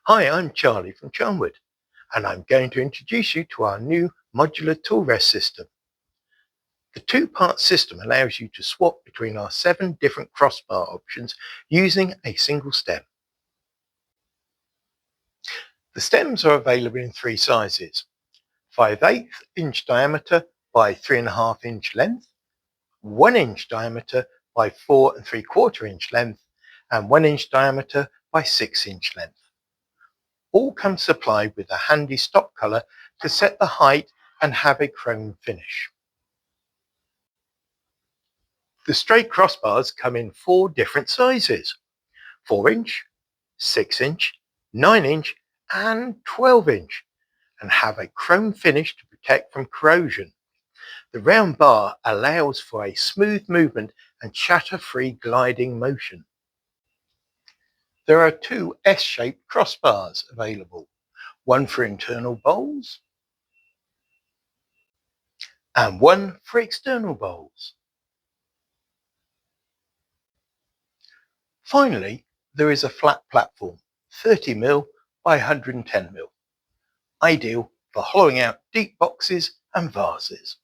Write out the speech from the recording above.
Hi, I'm Charlie from Charnwood, and I'm going to introduce you to our new modular tool rest system. The two-part system allows you to swap between our 7 different crossbar options using a single stem. The stems are available in 3 sizes: 5/8 inch diameter by 3.5 inch length, 1 inch diameter by 4 3/4 inch length, and 1 inch diameter by 6 inch length. All come supplied with a handy stop color to set the height and have a chrome finish. The straight crossbars come in 4 different sizes: 4 inch, 6 inch, 9 inch and 12 inch, and have a chrome finish to protect from corrosion. The round bar allows for a smooth movement and shatter-free gliding motion. There are 2 S-shaped crossbars available, one for internal bowls and one for external bowls. Finally, there is a flat platform, 30mm by 110mm, ideal for hollowing out deep boxes and vases.